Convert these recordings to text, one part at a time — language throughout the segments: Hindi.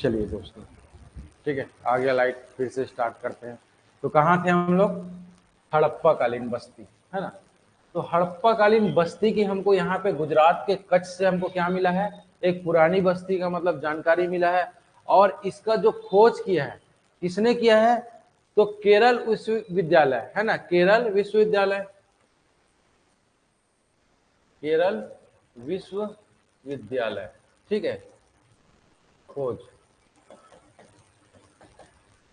चलिए दोस्तों, ठीक है, आ गया लाइट, फिर से स्टार्ट करते हैं। तो कहाँ थे हम लोग? हड़प्पा कालीन बस्ती, है ना। तो हड़प्पा कालीन बस्ती की हमको यहाँ पे गुजरात के कच्छ से हमको क्या मिला है? एक पुरानी बस्ती का मतलब जानकारी मिला है। और इसका जो खोज किया है, किसने किया है? तो केरल विश्वविद्यालय, है ना, केरल विश्वविद्यालय, केरल विश्वविद्यालय, ठीक है। खोज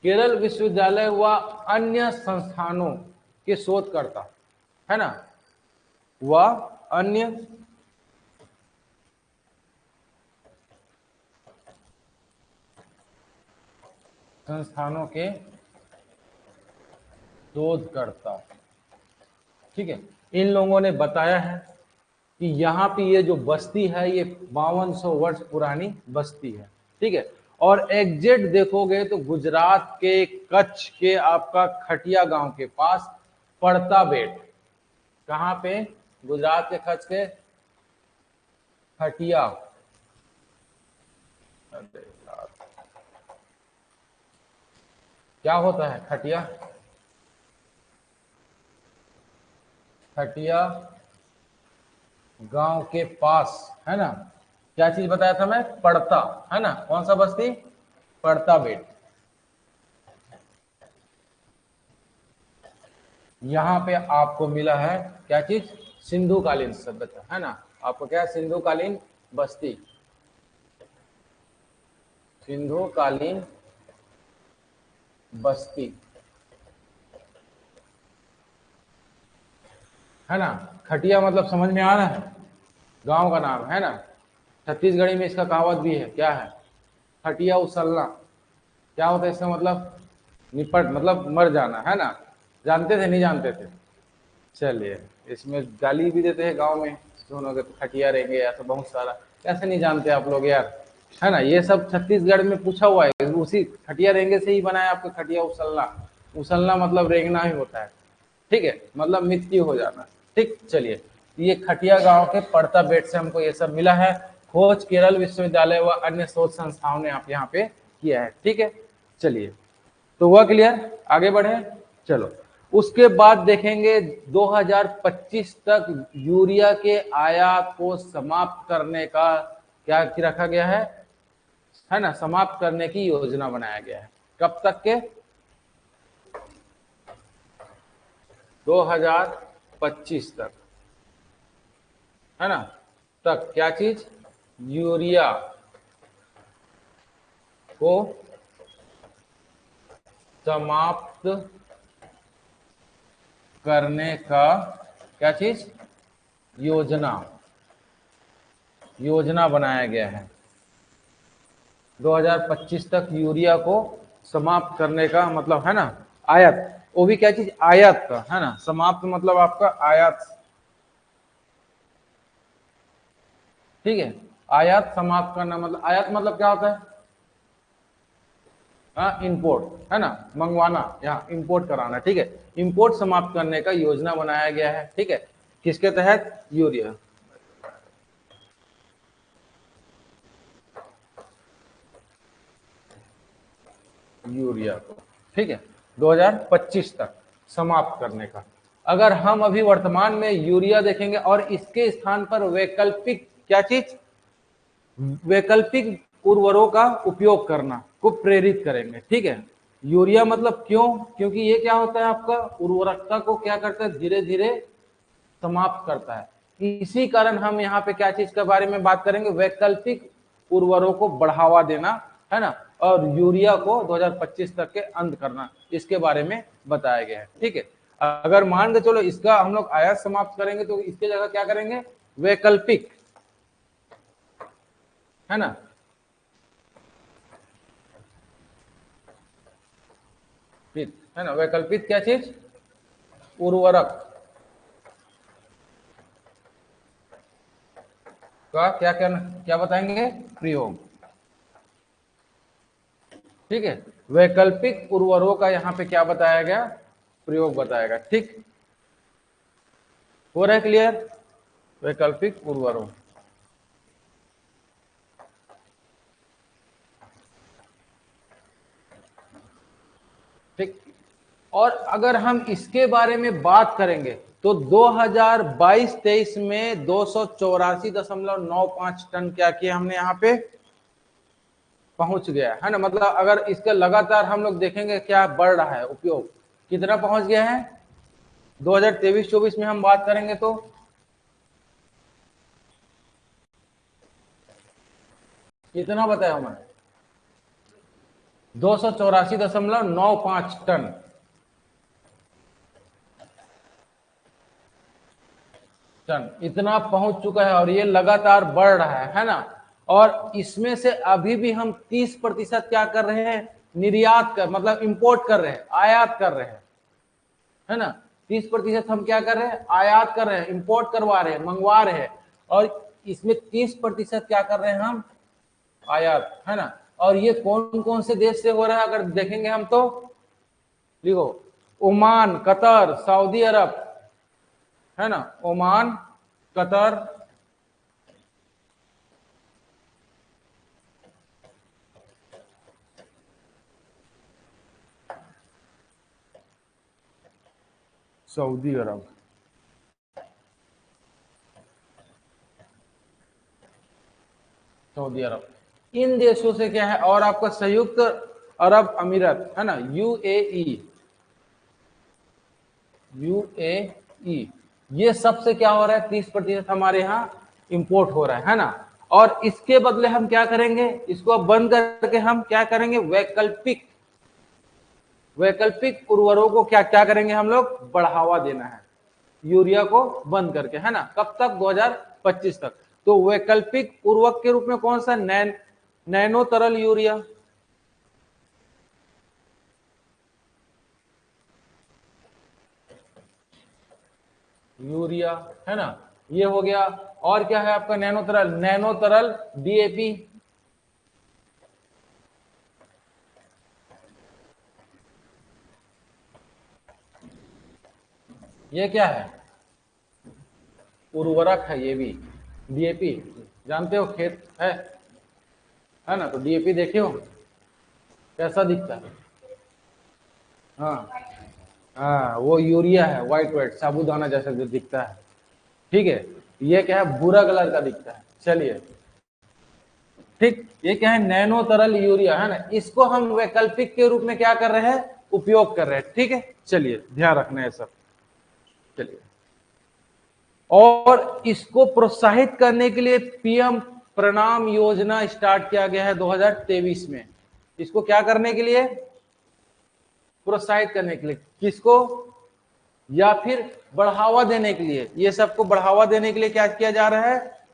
केरल विश्वविद्यालय व अन्य संस्थानों के शोधकर्ता, है ना, व अन्य संस्थानों के शोधकर्ता, ठीक है। इन लोगों ने बताया है कि यहाँ पे ये जो बस्ती है ये 5200 वर्ष पुरानी बस्ती है, ठीक है। और एग्जैक्ट देखोगे तो गुजरात के कच्छ के आपका खटिया गांव के पास पड़ता बेट। कहाँ पे? गुजरात के कच्छ के खटिया, क्या होता है खटिया? खटिया गांव के पास, है ना। क्या चीज बताया था मैं? पड़ता, है ना। कौन सा बस्ती? पड़ता बेट। यहाँ पे आपको मिला है क्या चीज? सिंधु कालीन सभ्यता, है ना। आपको क्या है? सिंधु कालीन बस्ती, सिंधु कालीन बस्ती, है ना। खटिया मतलब समझ में आ रहा है, गांव का नाम, है ना। छत्तीसगढ़ी में इसका कहावत भी है, क्या है? खटिया उछलना। क्या होता है इसका मतलब? निपट, मतलब मर जाना, है ना। जानते थे? नहीं जानते थे? चलिए, इसमें गाली भी देते हैं गांव में दोनों के, खटिया रहेंगे या तो बहुत सारा। कैसे नहीं जानते आप लोग यार, है ना। ये सब छत्तीसगढ़ में पूछा हुआ है, उसी खटिया रेंगे से ही बनाया आपका खटिया उछलना। उछलना मतलब रेंगना ही होता है, ठीक है, मतलब मृत्यु हो जाना, ठीक। चलिए, ये खटिया गांव के पड़ता बेट से हमको ये सब मिला है। खोज केरल विश्वविद्यालय व अन्य शोध संस्थाओं ने आप यहाँ पे किया है, ठीक है। चलिए, तो हुआ क्लियर? आगे बढ़े, चलो। उसके बाद देखेंगे 2025 तक यूरिया के आयात को समाप्त करने का क्या रखा गया है ना, समाप्त करने की योजना बनाया गया है। कब तक के? 2025 तक, है ना। तक क्या चीज? यूरिया को समाप्त करने का क्या चीज? योजना, योजना बनाया गया है। 2025 तक यूरिया को समाप्त करने का मतलब, है ना, आयात, वो भी क्या चीज? आयात का, है ना। समाप्त मतलब आपका आयात, ठीक है। आयात समाप्त करना मतलब, आयात मतलब क्या होता है? हाँ, इंपोर्ट, है ना, मंगवाना, यहाँ इंपोर्ट कराना, ठीक है। इंपोर्ट समाप्त करने का योजना बनाया गया है, ठीक है। किसके तहत? यूरिया, यूरिया को, ठीक है, 2025 तक समाप्त करने का। अगर हम अभी वर्तमान में यूरिया देखेंगे और इसके स्थान पर वैकल्पिक क्या चीज? वैकल्पिक उर्वरों का उपयोग करना को प्रेरित करेंगे, ठीक है। यूरिया मतलब क्यों? क्योंकि ये क्या होता है आपका? उर्वरकता को क्या करता है? धीरे धीरे समाप्त करता है। इसी कारण हम यहाँ पे क्या चीज के बारे में बात करेंगे? वैकल्पिक उर्वरों को बढ़ावा देना, है ना। और यूरिया को 2025 तक के अंत करना, इसके बारे में बताया गया है, ठीक है। अगर मान के चलो इसका हम लोग आयात समाप्त करेंगे तो इसके जगह क्या करेंगे? वैकल्पिक, है ना, फिर, है ना, वैकल्पिक क्या चीज? उर्वरक का क्या क्या क्या बताएंगे? प्रयोग, ठीक है। वैकल्पिक उर्वरों का यहाँ पे क्या बताया गया? प्रयोग बताएगा, ठीक। हो रहा है क्लियर? वैकल्पिक उर्वरों, ठीक। और अगर हम इसके बारे में बात करेंगे तो 2022-23 में 284.95 टन क्या किया हमने यहाँ पे पहुंच गया है ना। मतलब अगर इसका लगातार हम लोग देखेंगे क्या बढ़ रहा है उपयोग, कितना पहुंच गया है 2023-24 में हम बात करेंगे तो कितना बताया हमारे 284.95 टन इतना पहुंच चुका है और ये लगातार बढ़ रहा है ना। और इसमें से अभी भी हम 30% क्या कर रहे हैं, निर्यात कर मतलब इंपोर्ट कर रहे हैं, आयात कर रहे हैं, है ना। 30% हम क्या कर रहे हैं, आयात कर रहे हैं, इंपोर्ट करवा रहे हैं, मंगवा रहे हैं। और इसमें 30% क्या कर रहे हैं हम, आयात, है ना। और ये कौन कौन से देश से हो रहा है अगर देखेंगे हम तो लिखो, ओमान, कतर, सऊदी अरब, है ना, ओमान, कतर, सऊदी अरब, सऊदी अरब, इन देशों से क्या है। और आपका संयुक्त अरब अमीरत, है ना, यूएई, यूएई, ये सबसे क्या हो रहा है, 30% हमारे यहाँ इंपोर्ट हो रहा है ना। और इसके बदले हम क्या करेंगे, इसको अब बंद करके हम क्या करेंगे, वैकल्पिक वैकल्पिक उर्वरकों को क्या क्या करेंगे हम लोग, बढ़ावा देना है, यूरिया को बंद करके, है ना। कब तक, 2025 तक। तो वैकल्पिक उर्वरक के रूप में कौन सा, नैनो तरल यूरिया, यूरिया, है ना, ये हो गया। और क्या है आपका, नैनो तरल डीएपी, ये क्या है, उर्वरक है ये भी, डीएपी जानते हो, खेत है ना। तो डीएपी देखे हो कैसा दिखता है, हाँ हाँ, वो यूरिया है, व्हाइट व्हाइट साबुदाना जैसा जो दिखता है, ठीक है। ये क्या है, भूरा कलर का दिखता है। चलिए ठीक, ये क्या है, नैनो तरल यूरिया, है ना। इसको हम वैकल्पिक के रूप में क्या कर रहे हैं, उपयोग कर रहे हैं, ठीक है। चलिए ध्यान रखना है सब। चलिए, और इसको प्रोत्साहित करने के लिए पीएम प्रणाम योजना स्टार्ट किया गया है 2023 में। इसको क्या करने के लिए, प्रोत्साहित करने के लिए, किसको, या फिर बढ़ावा देने के लिए। ये सबको बढ़ावा देने के लिए क्या किया जा रहा है,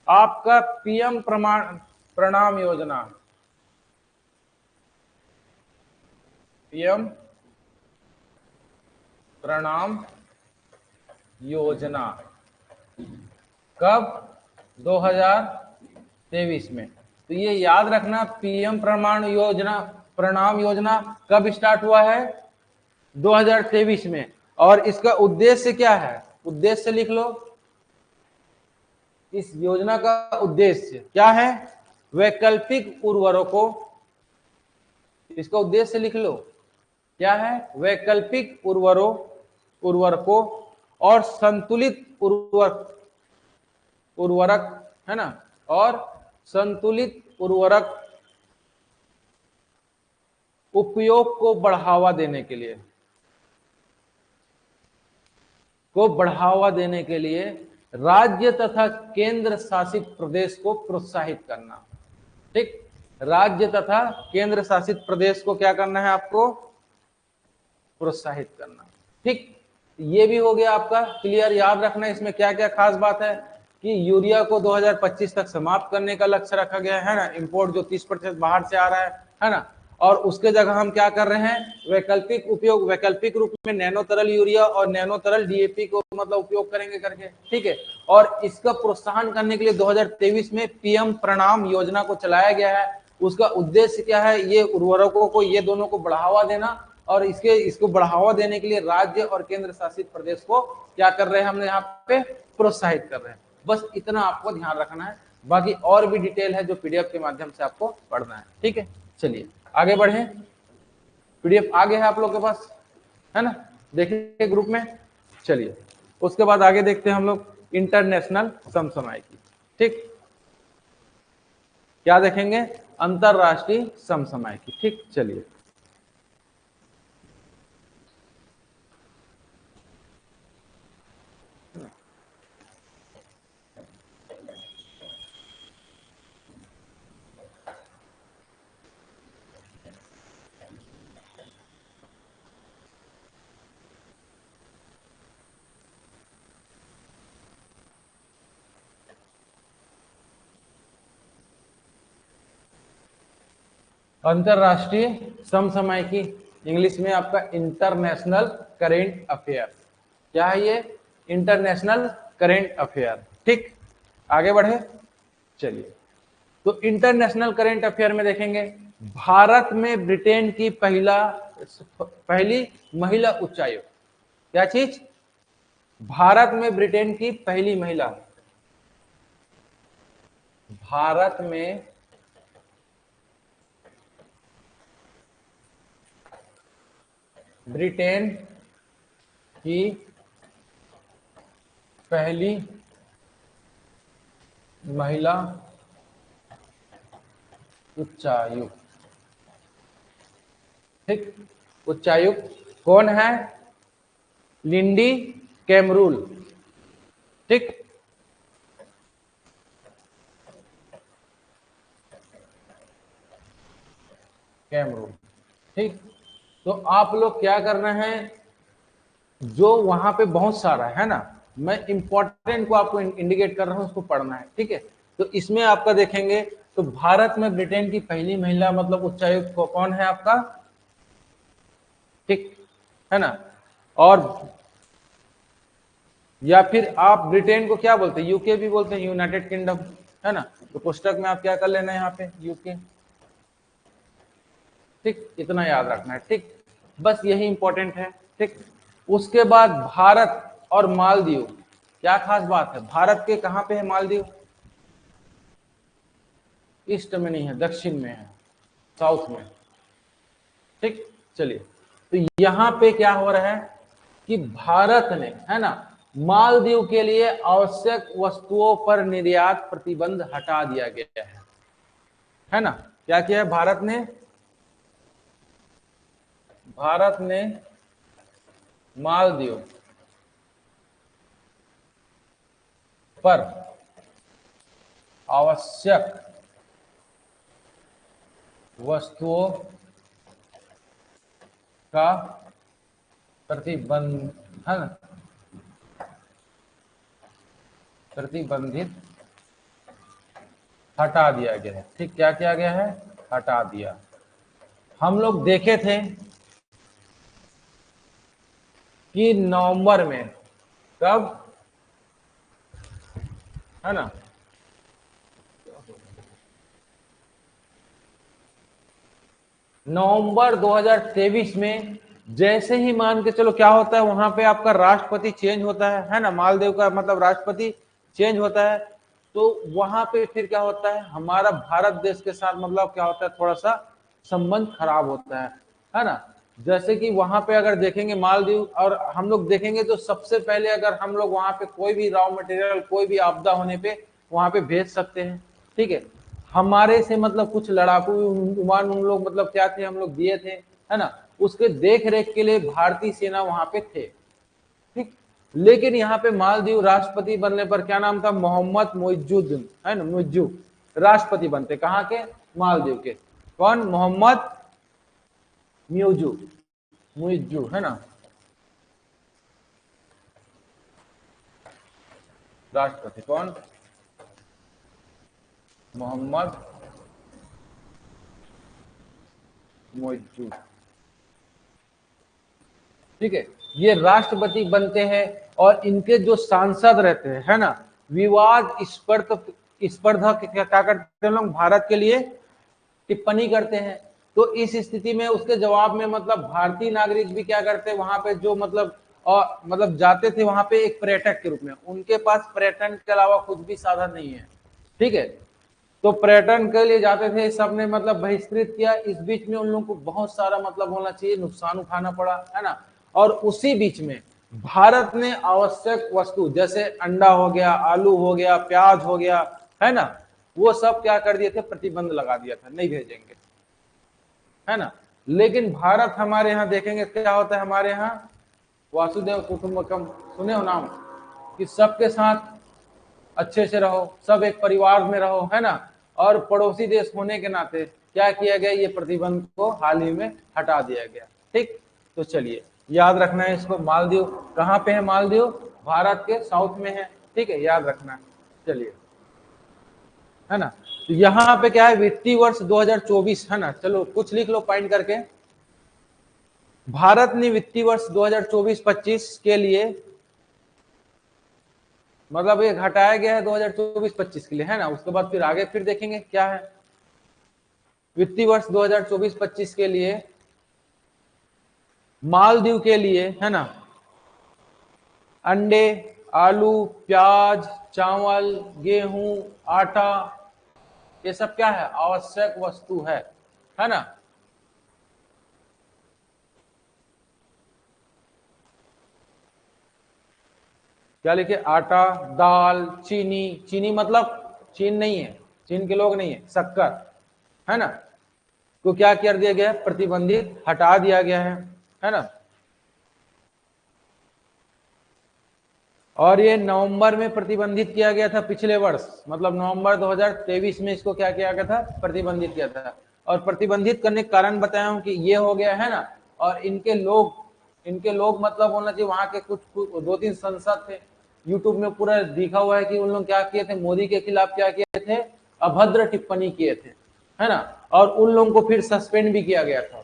आपका पीएम प्रणाम योजना, पीएम प्रणाम योजना, कब, 2023 में। तो ये याद रखना, पीएम प्रणाम योजना कब स्टार्ट हुआ है, 2023 में। और इसका उद्देश्य क्या है, उद्देश्य लिख लो, इस योजना का उद्देश्य क्या है, वैकल्पिक उर्वरकों, इसका उद्देश्य लिख लो क्या है, वैकल्पिक उर्वरकों और संतुलित उर्वरक, है ना, और संतुलित उर्वरक उपयोग को बढ़ावा देने के लिए, राज्य तथा केंद्र शासित प्रदेश को प्रोत्साहित करना। ठीक, राज्य तथा केंद्र शासित प्रदेश को क्या करना है, आपको प्रोत्साहित करना। ठीक, ये भी हो गया आपका क्लियर। याद रखना इसमें क्या क्या खास बात है कि यूरिया को 2025 तक समाप्त करने का लक्ष्य रखा गया है ना। इंपोर्ट जो 30% बाहर से आ रहा है ना। और उसके जगह हम क्या कर रहे हैं, वैकल्पिक उपयोग, वैकल्पिक रूप में नैनो तरल यूरिया और नैनो तरल डीएपी को मतलब उपयोग करेंगे करके, ठीक है। और इसका प्रोत्साहन करने के लिए 2023 में पीएम प्रणाम योजना को चलाया गया है। उसका उद्देश्य क्या है, ये उर्वरकों को, ये दोनों को बढ़ावा देना, और इसको बढ़ावा देने के लिए राज्य और केंद्र शासित प्रदेश को क्या कर रहे हैं, हमने यहाँ पे प्रोत्साहित कर रहे हैं। बस इतना आपको ध्यान रखना है, बाकी और भी डिटेल है जो पीडीएफ के माध्यम से आपको पढ़ना है, ठीक है। चलिए आगे बढ़े। पीडीएफ आ गया है आप लोग के पास, है ना, देखिए ग्रुप में। चलिए उसके बाद आगे देखते हैं हम लोग इंटरनेशनल समसामयिकी। ठीक, क्या देखेंगे? अंतरराष्ट्रीय समसामयिकी। ठीक, चलिए अंतरराष्ट्रीय समसामयिकी, इंग्लिश में आपका इंटरनेशनल करेंट अफेयर। क्या है ये? International current affair. ठीक, आगे बढ़े, चलिए। तो इंटरनेशनल करेंट अफेयर में देखेंगे, भारत में ब्रिटेन की पहली महिला उच्चायुक्त। क्या चीज? भारत में ब्रिटेन की पहली महिला, भारत में ब्रिटेन की पहली महिला उच्चायुक्त। ठीक, उच्चायुक्त कौन है? लिंडी कैमरूल। ठीक, कैमरूल। ठीक, तो आप लोग क्या करना है, जो वहां पे बहुत सारा है ना, मैं इंपॉर्टेंट को आपको इंडिकेट कर रहा हूं, उसको पढ़ना है। ठीक है, तो इसमें आपका देखेंगे तो भारत में ब्रिटेन की पहली महिला मतलब उच्चायुक्त को कौन है आपका? ठीक है ना, और या फिर आप ब्रिटेन को क्या बोलते हैं? यूके भी बोलते हैं, यूनाइटेड किंगडम, है ना। तो पुस्तक में आप क्या कर लेना है यहाँ पे? यूके। ठीक, इतना याद रखना है। ठीक, बस यही इंपॉर्टेंट है। ठीक, उसके बाद भारत और मालदीव, क्या खास बात है? भारत के कहां पे है मालदीव? ईस्ट में नहीं है, दक्षिण में है, साउथ में। ठीक, चलिए, तो यहां पे क्या हो रहा है कि भारत ने, है ना, मालदीव के लिए आवश्यक वस्तुओं पर निर्यात प्रतिबंध हटा दिया गया है ना। क्या किया है भारत ने मालदीव पर आवश्यक वस्तुओं का प्रतिबंध, है ना, प्रतिबंधित हटा दिया गया है। ठीक, क्या किया गया है? हटा दिया। हम लोग देखे थे कि नवंबर में, कब, है ना, नवंबर 2023 में, जैसे ही मान के चलो क्या होता है, वहां पे आपका राष्ट्रपति चेंज होता है ना, मालदीव का मतलब राष्ट्रपति चेंज होता है। तो वहां पे फिर क्या होता है, हमारा भारत देश के साथ मतलब क्या होता है, थोड़ा सा संबंध खराब होता है ना। जैसे कि वहां पे अगर देखेंगे मालदीव, और हम लोग देखेंगे तो सबसे पहले अगर हम लोग वहां पे कोई भी रॉ मटेरियल, कोई भी आपदा होने पे वहां पे भेज सकते हैं। ठीक है, हमारे से मतलब कुछ लड़ाकू विमान उन लोग मतलब क्या थे, हम लोग दिए थे, है ना, उसके देख रेख के लिए भारतीय सेना वहां पे थे। ठीक, लेकिन यहाँ पे मालदीव राष्ट्रपति बनने पर क्या नाम था? मोहम्मद मुइजुद्दीन, है ना, मुइज्जू राष्ट्रपति बनते, कहाँ के? मालदीव के। कौन? मोहम्मद म्यूजू, मुइज्जू, है ना, राष्ट्रपति कौन? मोहम्मद मुइज्जू। ठीक है, ये राष्ट्रपति बनते हैं और इनके जो सांसद रहते हैं, है ना, विवाद स्पर्धा क्या करते हैं लोग? भारत के लिए टिप्पणी करते हैं। तो इस स्थिति में उसके जवाब में मतलब भारतीय नागरिक भी क्या करते हैं, वहां पे जो मतलब और मतलब जाते थे वहां पे एक पर्यटक के रूप में, उनके पास पर्यटन के अलावा कुछ भी साधन नहीं है। ठीक है, तो पर्यटन के लिए जाते थे, सबने मतलब बहिष्कृत किया। इस बीच में उन लोगों को बहुत सारा मतलब होना चाहिए नुकसान उठाना पड़ा, है ना। और उसी बीच में भारत ने आवश्यक वस्तु जैसे अंडा हो गया, आलू हो गया, प्याज हो गया, है ना, वो सब क्या कर दिए थे, प्रतिबंध लगा दिया था, नहीं भेजेंगे, है ना। लेकिन भारत हमारे यहाँ देखेंगे क्या होता है, हमारे यहाँ वासुदेव कुटुंबकम सुने हो नाम, कि सबके साथ अच्छे से रहो, सब एक परिवार में रहो, है ना। और पड़ोसी देश होने के नाते क्या किया गया, ये प्रतिबंध को हाल ही में हटा दिया गया। ठीक, तो चलिए याद रखना है इसको। मालदीव कहाँ पे है, मालदीव भारत के साउथ में है, ठीक है, याद रखना है। चलिए, है ना। तो यहाँ पे क्या है, वित्तीय वर्ष 2024, है ना, चलो कुछ लिख लो पॉइंट करके। भारत ने वित्तीय वर्ष 2024-25 के लिए, मतलब ये घटाया गया है 2024-25 के लिए, है ना। उसके बाद फिर आगे फिर देखेंगे क्या है। वित्तीय वर्ष 2024-25 के लिए मालदीव के लिए, है ना, अंडे, आलू, प्याज, चावल, गेहूं, आटा, ये सब क्या है, आवश्यक वस्तु है ना। क्या लिखे, आटा, दाल, चीनी, चीनी मतलब चीन नहीं है, चीन के लोग नहीं है, शक्कर, है ना, को क्या कर दिया गया है, प्रतिबंधित हटा दिया गया है ना। और ये नवंबर में प्रतिबंधित किया गया था पिछले वर्ष, मतलब नवंबर 2023 में इसको क्या किया गया था, प्रतिबंधित किया था। और प्रतिबंधित करने के कारण बताया हूं कि ये हो गया है ना। और इनके लोग मतलब होना चाहिए वहां के कुछ 2-3 संसद थे, यूट्यूब में पूरा दिखा हुआ है कि उन लोग क्या किए थे, मोदी के खिलाफ क्या किए थे, अभद्र टिप्पणी किए थे, है ना। और उन लोगों को फिर सस्पेंड भी किया गया था।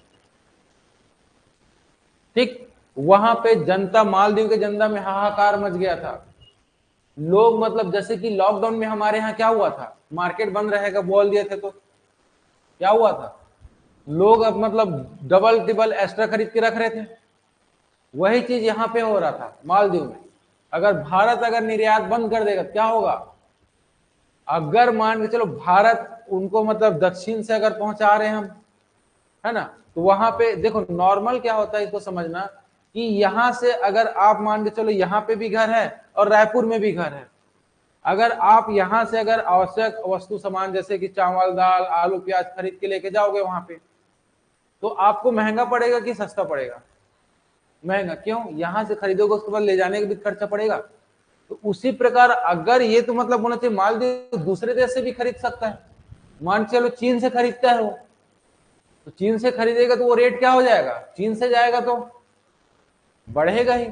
ठीक, वहां पे जनता, मालदीव के जनता में हाहाकार मच गया था। लोग मतलब जैसे कि लॉकडाउन में हमारे यहाँ क्या हुआ था, मार्केट बंद रहेगा बोल दिए थे, तो क्या हुआ था, लोग अब मतलब डबल टिबल एक्स्ट्रा खरीद के रख रहे थे। वही चीज यहाँ पे हो रहा था मालदीव में। अगर भारत अगर निर्यात बंद कर देगा क्या होगा, अगर मान के चलो भारत उनको मतलब दक्षिण से अगर पहुंचा रहे हैं हम, है ना, तो वहां पे देखो नॉर्मल क्या होता है इसको समझना, कि यहां से अगर आप मान के चलो यहाँ पे भी घर है और रायपुर में भी घर है, अगर आप यहां से अगर आवश्यक वस्तु सामान जैसे कि चावल, दाल, आलू, प्याज खरीद के लेके जाओगे वहां पे, तो आपको महंगा पड़ेगा कि सस्ता पड़ेगा, महंगा। क्यों, यहां से खरीदोगे उसके बाद ले जाने का भी खर्चा पड़ेगा। तो उसी प्रकार अगर ये तो मतलब होना चाहिए मालदीव दूसरे देश से भी खरीद सकता है, मान चलो चीन से खरीदता है वो, तो चीन से खरीदेगा तो वो रेट क्या हो जाएगा, चीन से जाएगा तो बढ़ेगा ही,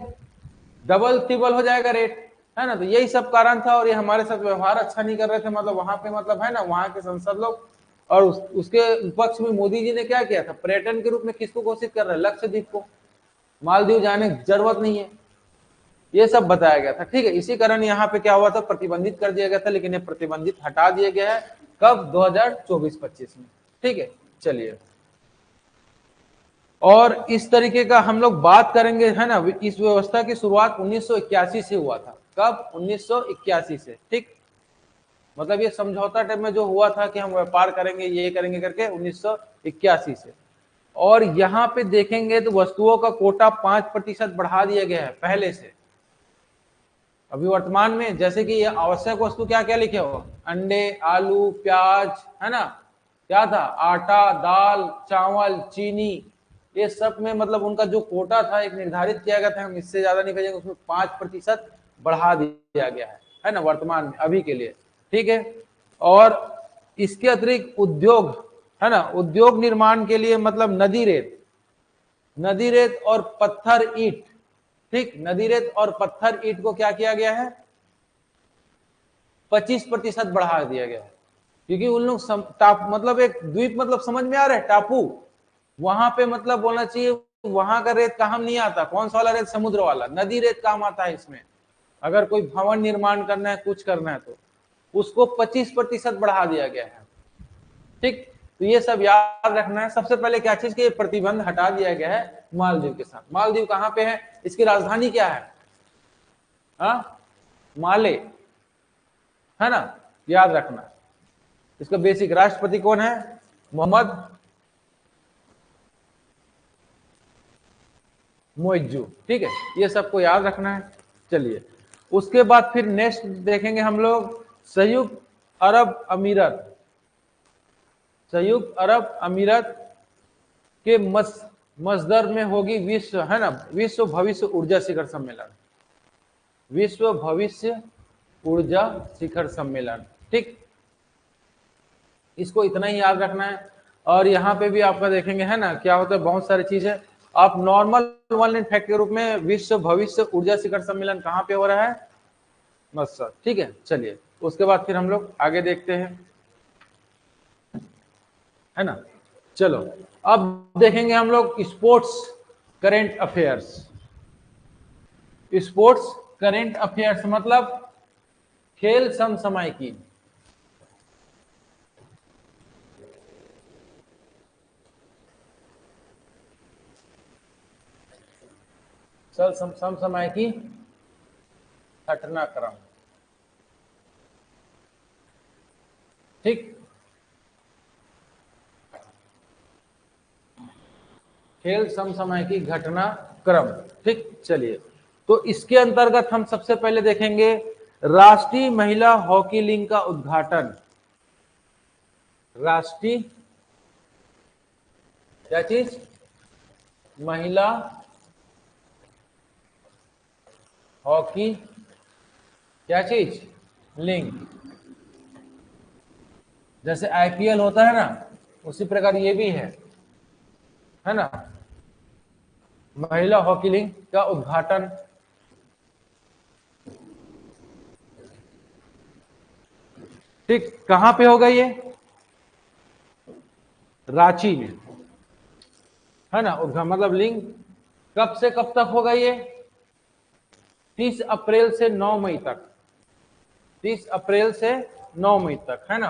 डबल ट्रिपल हो जाएगा रेट, है ना। तो यही सब कारण था। और ये हमारे साथ व्यवहार अच्छा नहीं कर रहे थे, मतलब वहां पे मतलब, है ना, वहां के संसद लोग। और उसके पक्ष में मोदी जी ने क्या किया था, पर्यटन के रूप में किसको घोषित कर रहे हैं, लक्षद्वीप को, मालदीव जाने की जरूरत नहीं है, ये सब बताया गया था। ठीक है, इसी कारण यहाँ पे क्या हुआ था, प्रतिबंधित कर दिया गया था। लेकिन ये प्रतिबंधित हटा दिया गया है कब, 2024-25 में। ठीक है, चलिए। और इस तरीके का हम लोग बात करेंगे, है ना। इस व्यवस्था की शुरुआत 1981 से हुआ था। कब, 1981 से। ठीक, मतलब ये समझौता टाइप में जो हुआ था कि हम व्यापार करेंगे, ये करेंगे करके 1981 से। और यहाँ पे देखेंगे तो वस्तुओं का कोटा 5% बढ़ा दिया गया है पहले से। अभी वर्तमान में जैसे कि ये आवश्यक वस्तु क्या क्या लिखे हो, अंडे, आलू, प्याज, है ना, क्या था, आटा, दाल, चावल, चीनी, ये सब में मतलब उनका जो कोटा था एक निर्धारित किया गया था, हम इससे ज्यादा नहीं भेजेंगे, उसमें 5% बढ़ा दिया गया है ना, वर्तमान में अभी के लिए। ठीक है। और इसके अतिरिक्त उद्योग, है ना, उद्योग निर्माण के लिए मतलब नदी रेत और पत्थर ईंट, ठीक, नदी रेत और पत्थर ईंट को क्या किया गया है, 25% बढ़ा दिया गया है। क्योंकि उन लोग मतलब एक द्वीप, मतलब समझ में आ रहा है, टापू, वहां पे मतलब बोलना चाहिए वहां का रेत काम नहीं आता। कौन सा वाला रेत, समुद्र वाला, नदी रेत काम आता है इसमें। अगर कोई भवन निर्माण करना है, कुछ करना है, तो उसको 25% बढ़ा दिया गया है। ठीक, तो ये सब याद रखना है। सबसे पहले क्या चीज के प्रतिबंध हटा दिया गया है मालदीव के साथ। मालदीव कहां पे है, इसकी राजधानी क्या है, हा? माले, है ना, याद रखना। इसका बेसिक। राष्ट्रपति कौन है? मोहम्मद मोइज्जू। ठीक है, ये सबको याद रखना है। चलिए, उसके बाद फिर नेक्स्ट देखेंगे हम लोग संयुक्त अरब अमीरत। संयुक्त अरब अमीरत के मसदर में होगी विश्व, है ना, विश्व भविष्य ऊर्जा शिखर सम्मेलन। विश्व भविष्य ऊर्जा शिखर सम्मेलन। ठीक, इसको इतना ही याद रखना है। और यहाँ पे भी आपका देखेंगे, है ना, क्या होता है, बहुत सारी चीजें आप नॉर्मल वन लाइन फैक्ट के रूप में। विश्व भविष्य ऊर्जा शिखर सम्मेलन कहाँ पे हो रहा है? मस्कत। ठीक है, चलिए उसके बाद फिर हम लोग आगे देखते हैं, है ना। चलो अब देखेंगे हम लोग sports current affairs. Sports current affairs मतलब खेल समसामयिकी। समसामयिकी घटनाक्रम। ठीक, खेल समसामयिकी घटनाक्रम। ठीक, चलिए तो इसके अंतर्गत हम सबसे पहले देखेंगे राष्ट्रीय महिला हॉकी लीग का उद्घाटन। राष्ट्रीय क्या चीज? महिला हॉकी क्या चीज? लीग। जैसे आईपीएल होता है ना, उसी प्रकार ये भी है ना, महिला हॉकी लीग का उद्घाटन। ठीक, कहां पे होगा ये? रांची में, है ना। मतलब लिंग कब से कब तक होगा ये? 30 अप्रैल से 9 मई तक। 30 अप्रैल से 9 मई तक, है ना।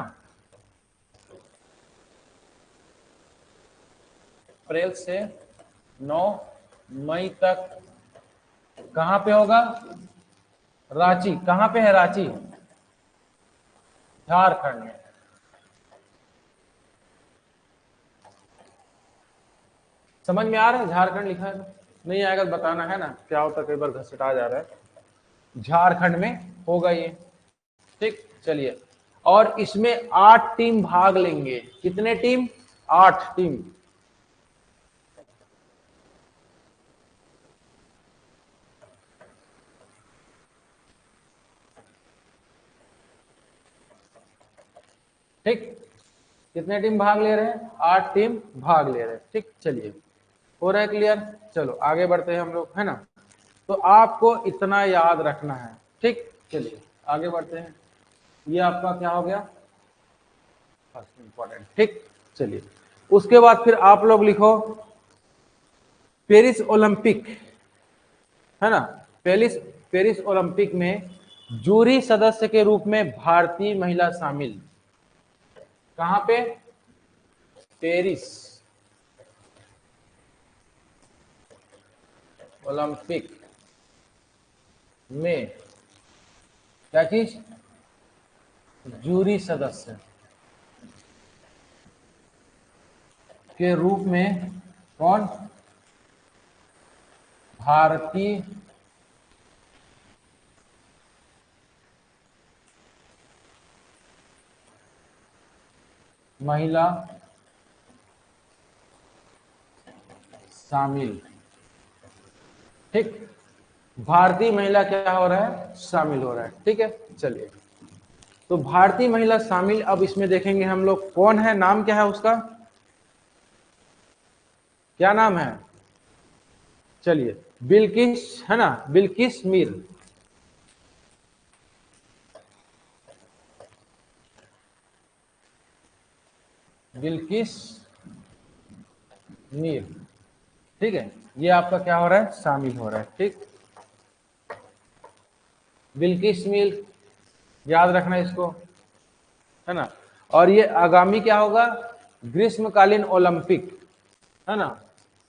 अप्रैल से 9 मई तक कहां पे होगा? रांची। कहां पे है रांची? झारखंड में। समझ में आ रहा है? झारखंड लिखा है, नहीं आएगा तो बताना, है ना, क्या होता है, कई बार घसटा जा रहा है। झारखंड में होगा ये। ठीक, चलिए, और इसमें 8 टीम भाग लेंगे। कितने टीम? 8 टीम। ठीक, कितने टीम भाग ले रहे हैं? 8 टीम भाग ले रहे हैं। ठीक, चलिए, हो रहा है क्लियर? चलो आगे बढ़ते हैं हम लोग, है ना। तो आपको इतना याद रखना है। ठीक, चलिए आगे बढ़ते हैं। ये आपका क्या हो गया? First important. ठीक, चलिए उसके बाद फिर आप लोग लिखो पेरिस ओलंपिक, है ना। पेरिस ओलंपिक में जूरी सदस्य के रूप में भारतीय महिला शामिल। कहां पे? पेरिस ओलंपिक में क्या चीज? जूरी सदस्य के रूप में कौन? भारतीय महिला शामिल। ठीक, भारतीय महिला क्या हो रहा है? शामिल हो रहा है। ठीक है, चलिए तो भारतीय महिला शामिल। अब इसमें देखेंगे हम लोग कौन है, नाम क्या है उसका? क्या नाम है? चलिए बिल्किस, है ना, बिल्किस मीर। बिल्किस मीर। ठीक है, ये आपका क्या हो रहा है? शामिल हो रहा है। ठीक, बिल्किस मीर, याद रखना इसको, है ना। और ये आगामी क्या होगा? ग्रीष्मकालीन ओलंपिक, है ना।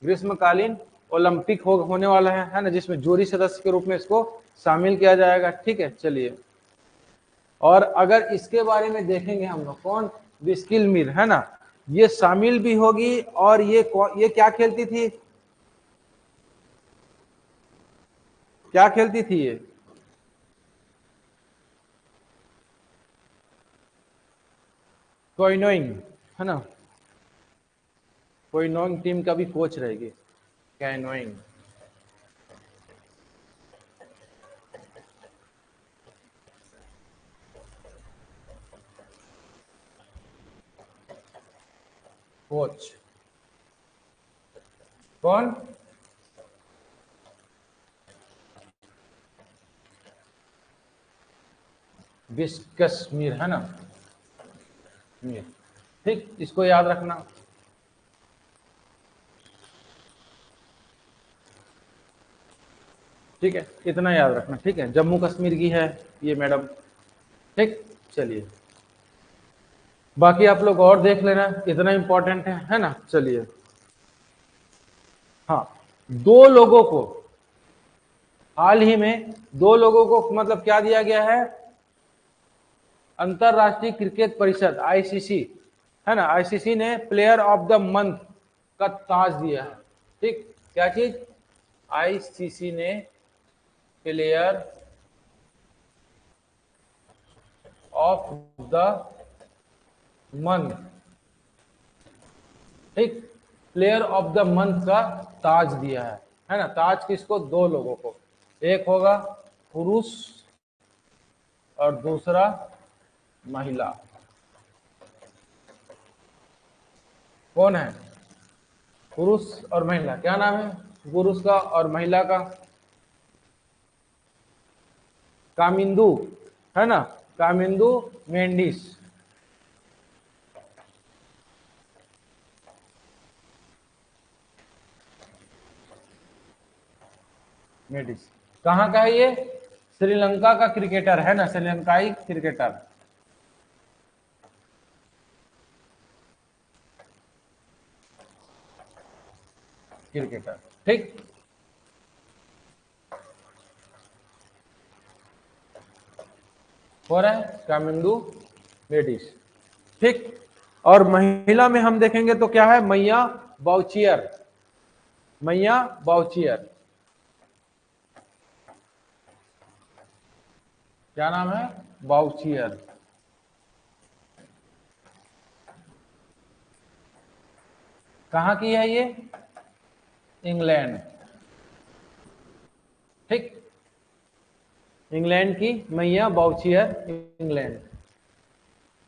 ग्रीष्मकालीन ओलंपिक होने वाला है ना, जिसमें जोड़ी सदस्य के रूप में इसको शामिल किया जाएगा। ठीक है, चलिए और अगर इसके बारे में देखेंगे हम लोग, कौन? बिस्किल मीर, है ना, ये शामिल भी होगी। और ये क्या खेलती थी, क्या खेलती थी ये? कोइनोइंग, है ना, कोइनोइंग टीम का भी कोच रहेगी, कैनोइंग। कोच कौन? बिस्कस मीर, है ना, मीर। ठीक, इसको याद रखना। ठीक है, इतना याद रखना। ठीक है, जम्मू कश्मीर की है ये मैडम। ठीक, चलिए, बाकी आप लोग और देख लेना, इतना इंपॉर्टेंट है ना। चलिए, हाँ, दो लोगों को हाल ही में, दो लोगों को मतलब क्या दिया गया है, अंतरराष्ट्रीय क्रिकेट परिषद आईसीसी, है ना, आईसीसी ने प्लेयर ऑफ द मंथ का ताज दिया है। ठीक, क्या चीज? आईसीसी ने प्लेयर ऑफ द मंथ, ठीक, प्लेयर ऑफ द मंथ का ताज दिया है ना। ताज किसको? दो लोगों को, एक होगा पुरुष और दूसरा महिला। कौन है? पुरुष और महिला। क्या नाम है पुरुष का और महिला का? कामिंदु, है ना, कामिंदु मेंडिस। मेडिस कहाँ का है ये? श्रीलंका का क्रिकेटर, है ना, श्रीलंकाई क्रिकेटर। क्रिकेटर, ठीक, हो रहा है कामिंदु मेडिस। ठीक, और महिला में हम देखेंगे तो क्या है? मैया बाउचियर, मैया बाउचियर। क्या नाम है? बाउचियर। कहाँ की है ये? इंग्लैंड। ठीक, इंग्लैंड की मैया बाउचियर, इंग्लैंड।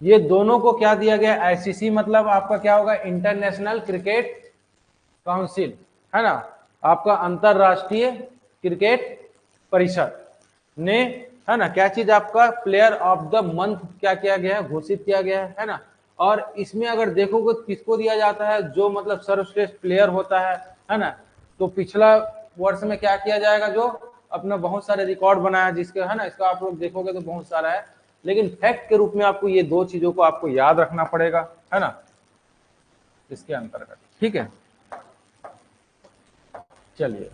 ये दोनों को क्या दिया गया? आईसीसी मतलब आपका क्या होगा? इंटरनेशनल क्रिकेट काउंसिल, है ना, आपका अंतरराष्ट्रीय क्रिकेट परिषद ने, है ना, क्या चीज? आपका प्लेयर ऑफ द मंथ क्या किया गया है? घोषित किया गया है ना। और इसमें अगर देखोगे तो किसको दिया जाता है? जो मतलब सर्वश्रेष्ठ प्लेयर होता है ना। तो पिछला वर्ष में क्या किया जाएगा? जो अपना बहुत सारे रिकॉर्ड बनाया जिसके, है ना, इसका आप लोग देखोगे तो बहुत सारा है, लेकिन फैक्ट के रूप में आपको ये दो चीजों को आपको याद रखना पड़ेगा, है ना, इसके अंतर्गत। ठीक है, चलिए,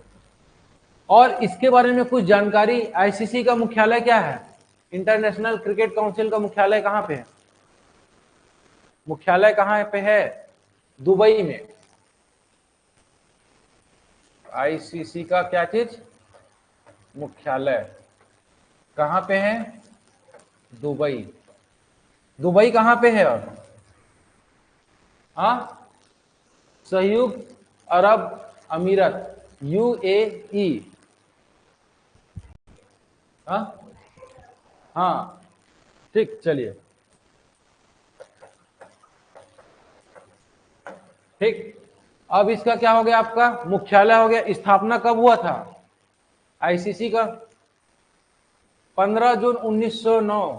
और इसके बारे में कुछ जानकारी। आईसीसी का मुख्यालय क्या है? इंटरनेशनल क्रिकेट काउंसिल का मुख्यालय कहां पे है? मुख्यालय कहां पे है? दुबई में। आईसीसी का क्या चीज? मुख्यालय कहां पे है? दुबई। दुबई कहां पे है? और हाँ, संयुक्त अरब अमीरत, यूएई। हाँ, हाँ, ठीक, चलिए, ठीक। अब इसका क्या हो गया? आपका मुख्यालय हो गया। स्थापना कब हुआ था आईसीसी का? 15 जून 1909।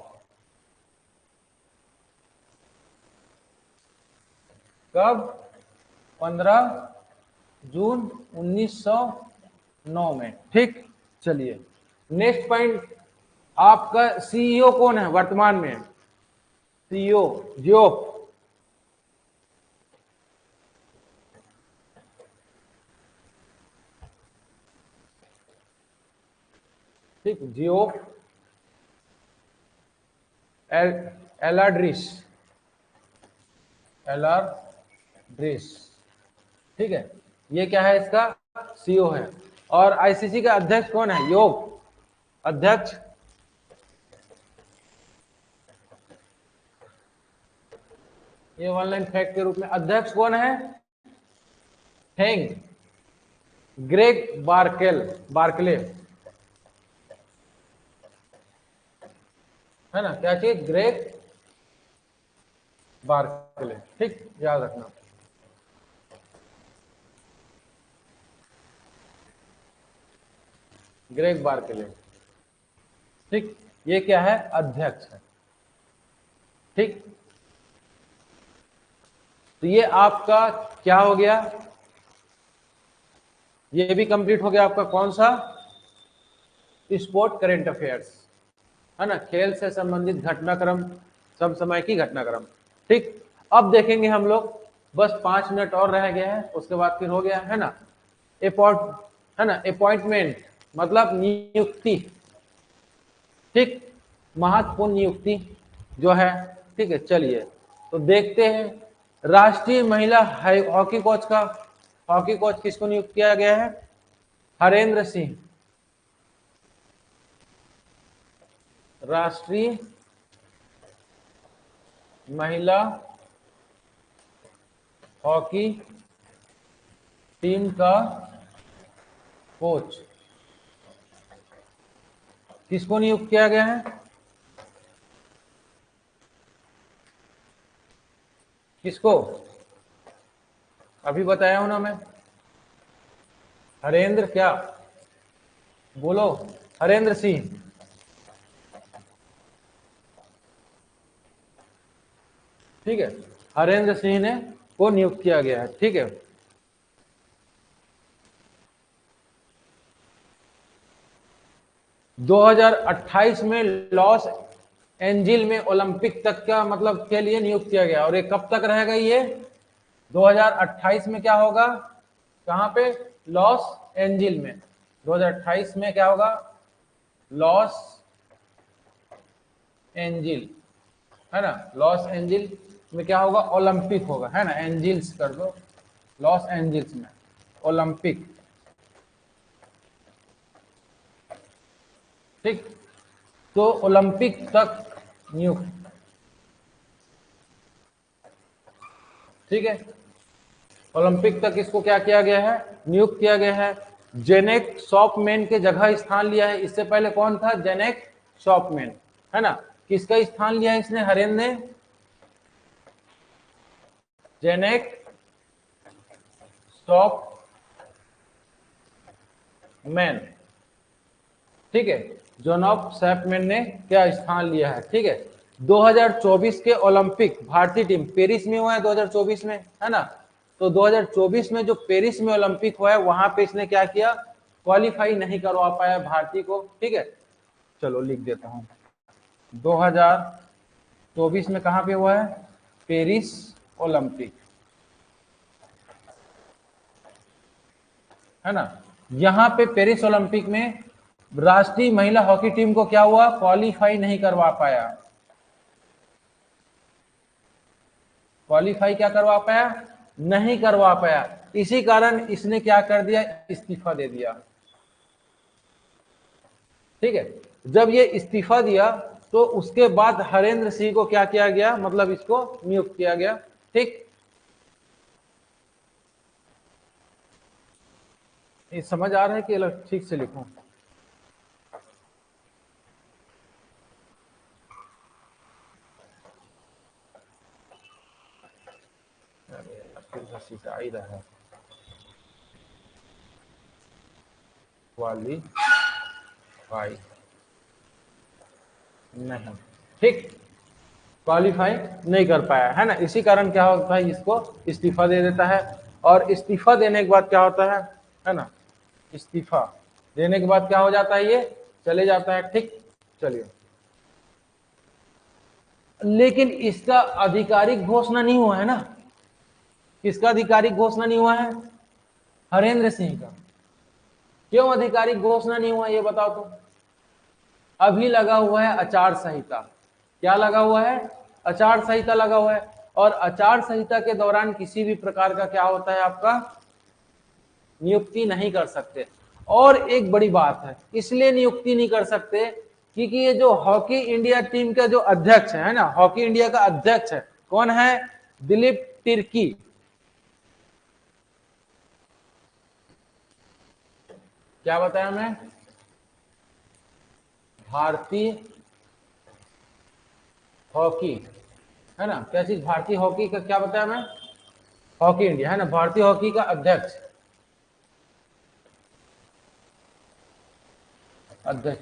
कब? 15 जून 1909 में। ठीक, चलिए, नेक्स्ट पॉइंट। आपका सीईओ कौन है वर्तमान में? CEO Geoff. ठीक, जियोफ एलाड्रिस, एलआर ड्रेस, ठीक है, ये क्या है, इसका सीईओ है। और आईसीसी का अध्यक्ष कौन है, योग अध्यक्ष ये ऑनलाइन फैक्ट के रूप में अध्यक्ष कौन है, हेंग ग्रेग बार्कले, है ना, क्या चीज, ग्रेग बार्कले, ठीक, याद रखना। ग्रेग बार्कले, ठीक, ये क्या है, अध्यक्ष है, ठीक। तो ये आपका क्या हो गया, ये भी कंप्लीट हो गया आपका कौन सा, स्पोर्ट करंट अफेयर्स, है ना, खेल से संबंधित घटनाक्रम, सब समय की घटनाक्रम, ठीक। अब देखेंगे हम लोग, बस 5 मिनट और रह गए हैं, उसके बाद फिर हो गया, है ना, अपॉइंटमेंट मतलब नियुक्ति, ठीक, महत्वपूर्ण नियुक्ति जो है, ठीक है। चलिए तो देखते हैं राष्ट्रीय महिला हॉकी कोच किसको नियुक्त किया गया है, हरेंद्र सिंह, राष्ट्रीय महिला हॉकी टीम का कोच किसको नियुक्त किया गया है, किसको, अभी बताया हूं ना मैं, हरेंद्र क्या, बोलो, हरेंद्र सिंह, ठीक है, हरेंद्र सिंह ने को नियुक्त किया गया है, ठीक है। दो 2028 में लॉस एंजिल में ओलंपिक तक का मतलब के लिए नियुक्त किया गया, और ये कब तक रहेगा, ये 2028 में क्या होगा, कहां पे, लॉस एंजिल में, 2028 में क्या होगा, लॉस एंजिल, है ना, लॉस एंजिल में क्या होगा, ओलंपिक होगा, है ना, एंजिल्स कर दो, लॉस एंजिल्स में ओलंपिक, ठीक। तो ओलंपिक तक नियुक्त, ठीक है, ओलंपिक तक इसको क्या किया गया है, नियुक्त किया गया है। जेनेक शॉपमैन के जगह स्थान लिया है, इससे पहले कौन था, जेनेक शॉपमैन, है ना, किसका स्थान लिया है इसने, हरेंद्र ने, जेनेक शॉपमैन, ठीक है, जोनॉफ सैपमैन ने क्या स्थान लिया है, ठीक है। 2024 के ओलंपिक भारतीय टीम पेरिस में हुआ है 2024 में, है ना, तो 2024 में जो पेरिस में ओलंपिक हुआ है वहां पे इसने क्या किया, क्वालिफाई नहीं करवा पाया भारतीय को, ठीक है। चलो लिख देता हूं, 2024 में कहां पे हुआ है, पेरिस ओलंपिक, है ना, यहां पे पेरिस ओलंपिक में राष्ट्रीय महिला हॉकी टीम को क्या हुआ, क्वालिफाई नहीं करवा पाया, क्वालिफाई क्या करवा पाया, नहीं करवा पाया, इसी कारण इसने क्या कर दिया, इस्तीफा दे दिया, ठीक है। जब ये इस्तीफा दिया तो उसके बाद हरेंद्र सिंह को क्या किया गया, मतलब इसको नियुक्त किया गया, ठीक। ये समझ आ रहा है कि अलग ठीक से लिखूं, आ ही रहा है, क्वालिफाई नहीं, ठीक, क्वालिफाई नहीं कर पाया, है ना, इसी कारण क्या होता है, इसको इस्तीफा दे देता है, और इस्तीफा देने के बाद क्या होता है ना, इस्तीफा देने के बाद क्या हो जाता है, ये चले जाता है, ठीक। चलिए, लेकिन इसका आधिकारिक घोषणा नहीं हुआ है ना, किसका आधिकारिक घोषणा नहीं हुआ है, हरेंद्र सिंह का, क्यों आधिकारिक घोषणा नहीं हुआ, ये बताओ तो, अभी लगा हुआ है आचार संहिता, क्या लगा हुआ है, आचार संहिता लगा हुआ है, और आचार संहिता के दौरान किसी भी प्रकार का क्या होता है आपका नियुक्ति नहीं कर सकते। और एक बड़ी बात है, इसलिए नियुक्ति नहीं कर सकते क्योंकि ये जो हॉकी इंडिया टीम का जो अध्यक्ष है ना, हॉकी इंडिया का अध्यक्ष है, कौन है? दिलीप तिर्की। क्या बताया मैं? भारतीय हॉकी है ना, क्या चीज? भारतीय हॉकी का क्या बताया मैं? हॉकी इंडिया है ना, भारतीय हॉकी का अध्यक्ष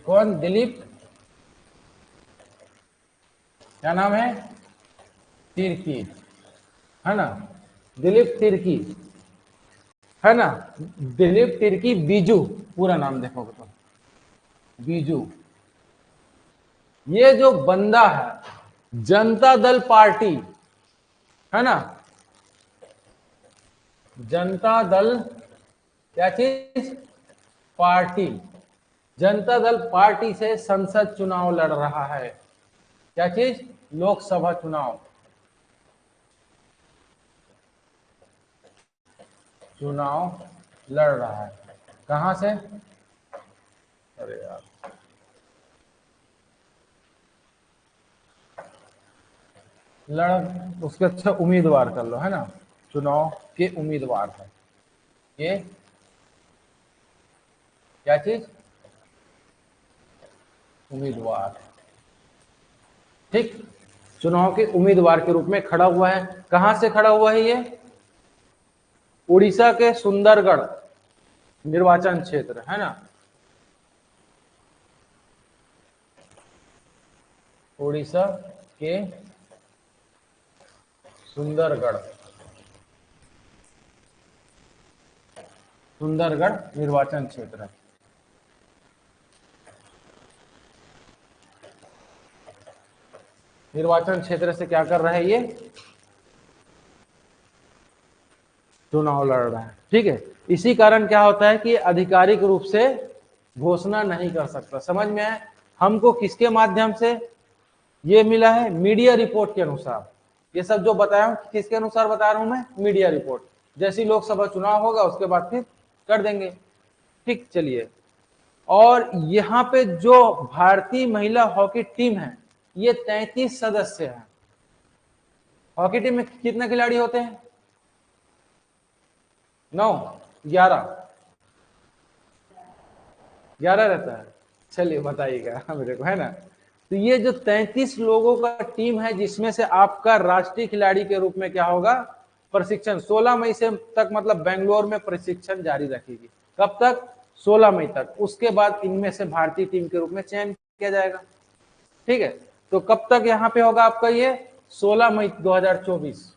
कौन? दिलीप, क्या नाम है? तिर्की है ना, दिलीप तिर्की है ना, दिलीप तिर्की बीजू, पूरा नाम देखोगे तो बीजू। ये जो बंदा है जनता दल पार्टी है ना, जनता दल क्या चीज? पार्टी। जनता दल पार्टी से संसद चुनाव लड़ रहा है। क्या चीज? लोकसभा चुनाव लड़ रहा है। कहां से? अरे यार, लड़ उसके अच्छा उम्मीदवार कर लो है ना, चुनाव के उम्मीदवार है ये। क्या चीज? उम्मीदवार, ठीक, चुनाव के उम्मीदवार के रूप में खड़ा हुआ है। कहां से खड़ा हुआ है ये? उड़ीसा के सुंदरगढ़ निर्वाचन क्षेत्र है ना, उड़ीसा के सुंदरगढ़ निर्वाचन क्षेत्र। निर्वाचन क्षेत्र से क्या कर रहा है ये? चुनाव लड़ रहा है, ठीक है। इसी कारण क्या होता है कि आधिकारिक रूप से घोषणा नहीं कर सकता। समझ में आए? हमको किसके माध्यम से ये मिला है? मीडिया रिपोर्ट के अनुसार। ये सब जो बताया हूं किसके अनुसार बता रहा हूं मैं? Media report. जैसे लोकसभा चुनाव होगा उसके बाद फिर कर देंगे, ठीक। चलिए, और यहाँ पे जो भारतीय महिला हॉकी टीम है ये 33 सदस्य है। हॉकी टीम में कितने खिलाड़ी होते हैं? 9, 11 रहता है। चलिए बताइएगा मेरे को, है ना। तो ये जो 33 लोगों का टीम है जिसमें से आपका राष्ट्रीय खिलाड़ी के रूप में क्या होगा? प्रशिक्षण 16 मई से तक, मतलब बेंगलोर में प्रशिक्षण जारी रखेगी। कब तक? 16 मई तक। उसके बाद इनमें से भारतीय टीम के रूप में चयन किया जाएगा, ठीक है। तो कब तक यहाँ पे होगा आपका ये? 16 मई 2024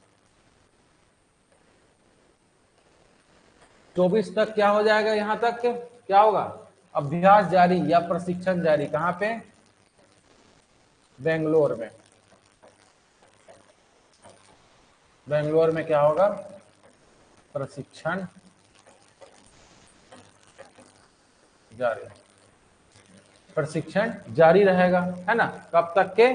तक क्या हो जाएगा? यहां तक क्या होगा? अभ्यास जारी या प्रशिक्षण जारी। कहां पे? बेंगलोर में। बेंगलोर में क्या होगा? प्रशिक्षण जारी, प्रशिक्षण जारी रहेगा, है ना। कब तक के?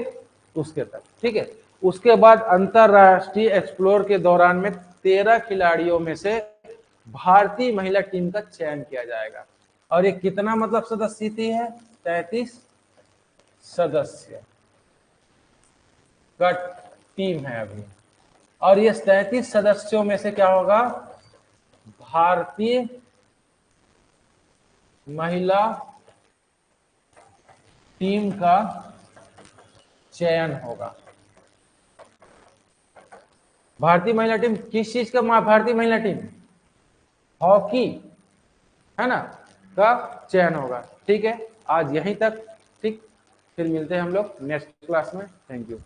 उसके तक, ठीक है। उसके बाद अंतरराष्ट्रीय एक्सप्लोर के दौरान में 13 खिलाड़ियों में से भारतीय महिला टीम का चयन किया जाएगा। और ये कितना मतलब सदस्य थी है? 33 सदस्य का टीम है अभी। और ये 33 सदस्यों में से क्या होगा? भारतीय महिला टीम का चयन होगा। भारतीय महिला टीम किस चीज का? भारतीय महिला टीम हॉकी, है ना, का चयन होगा, ठीक है। आज यहीं तक, ठीक। फिर मिलते हैं हम लोग नेक्स्ट क्लास में। Thank you.